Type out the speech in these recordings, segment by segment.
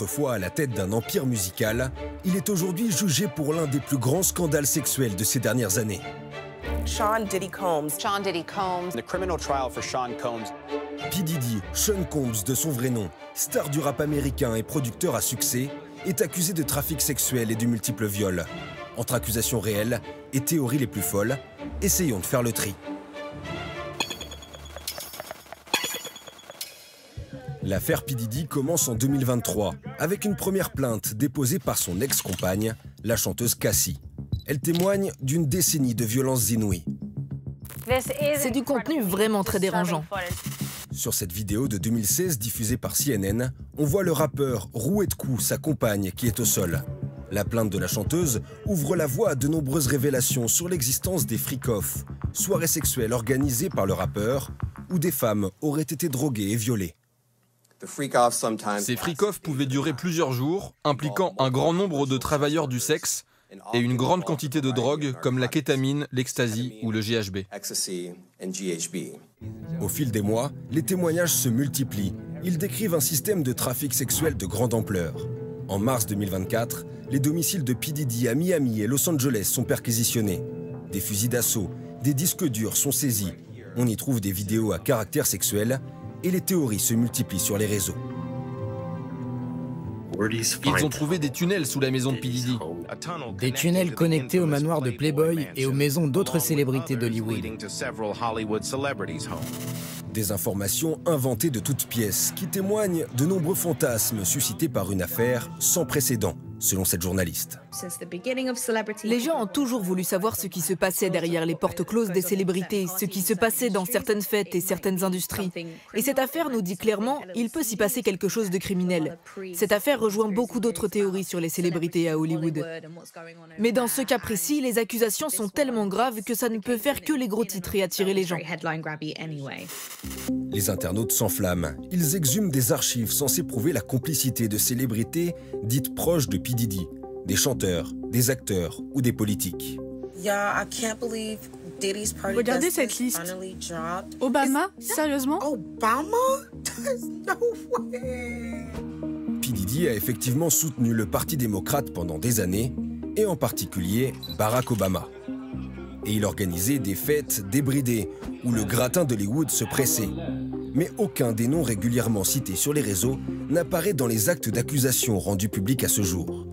autrefois à la tête d'un empire musical, il est aujourd'hui jugé pour l'un des plus grands scandales sexuels de ces dernières années. Sean Diddy Combs. Sean Diddy Combs. The criminal trial for Sean Combs. P. Diddy, Sean Combs de son vrai nom, star du rap américain et producteur à succès, est accusé de trafic sexuel et de multiples viols. Entre accusations réelles et théories les plus folles, essayons de faire le tri. L'affaire P. Diddy commence en 2023 avec une première plainte déposée par son ex-compagne, la chanteuse Cassie. Elle témoigne d'une décennie de violences inouïes. C'est du contenu vraiment très dérangeant. Sur cette vidéo de 2016 diffusée par CNN, on voit le rappeur rouer de coups sa compagne qui est au sol. La plainte de la chanteuse ouvre la voie à de nombreuses révélations sur l'existence des freak-offs, soirées sexuelles organisées par le rappeur, où des femmes auraient été droguées et violées. Ces freak-offs pouvaient durer plusieurs jours, impliquant un grand nombre de travailleurs du sexe et une grande quantité de drogues comme la kétamine, l'ecstasy ou le GHB. Au fil des mois, les témoignages se multiplient. Ils décrivent un système de trafic sexuel de grande ampleur. En mars 2024, les domiciles de P. Diddy à Miami et Los Angeles sont perquisitionnés. Des fusils d'assaut, des disques durs sont saisis. On y trouve des vidéos à caractère sexuel et les théories se multiplient sur les réseaux. Ils ont trouvé des tunnels sous la maison de P. Diddy. Des tunnels connectés au manoir de Playboy et aux maisons d'autres célébrités d'Hollywood. Des informations inventées de toutes pièces qui témoignent de nombreux fantasmes suscités par une affaire sans précédent, selon cette journaliste. Les gens ont toujours voulu savoir ce qui se passait derrière les portes closes des célébrités, ce qui se passait dans certaines fêtes et certaines industries. Et cette affaire nous dit clairement, il peut s'y passer quelque chose de criminel. Cette affaire rejoint beaucoup d'autres théories sur les célébrités à Hollywood. Mais dans ce cas précis, les accusations sont tellement graves que ça ne peut faire que les gros titres et attirer les gens. Les internautes s'enflamment. Ils exhument des archives censées prouver la complicité de célébrités dites proches de P. Diddy, des chanteurs, des acteurs ou des politiques. Regardez cette liste. Obama? Sérieusement? P. Diddy a effectivement soutenu le Parti démocrate pendant des années, et en particulier Barack Obama. Et il organisait des fêtes débridées où le gratin d'Hollywood se pressait. Mais aucun des noms régulièrement cités sur les réseaux n'apparaît dans les actes d'accusation rendus publics à ce jour.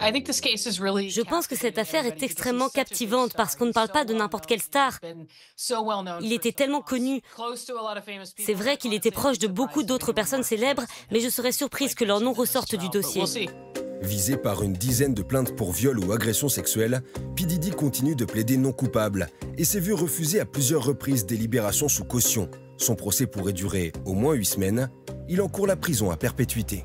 Je pense que cette affaire est extrêmement captivante parce qu'on ne parle pas de n'importe quelle star. Il était tellement connu. C'est vrai qu'il était proche de beaucoup d'autres personnes célèbres, mais je serais surprise que leur nom ressorte du dossier. Visé par une dizaine de plaintes pour viol ou agression sexuelle, P. Diddy continue de plaider non coupable et s'est vu refuser à plusieurs reprises des libérations sous caution. Son procès pourrait durer au moins 8 semaines. Il encourt la prison à perpétuité.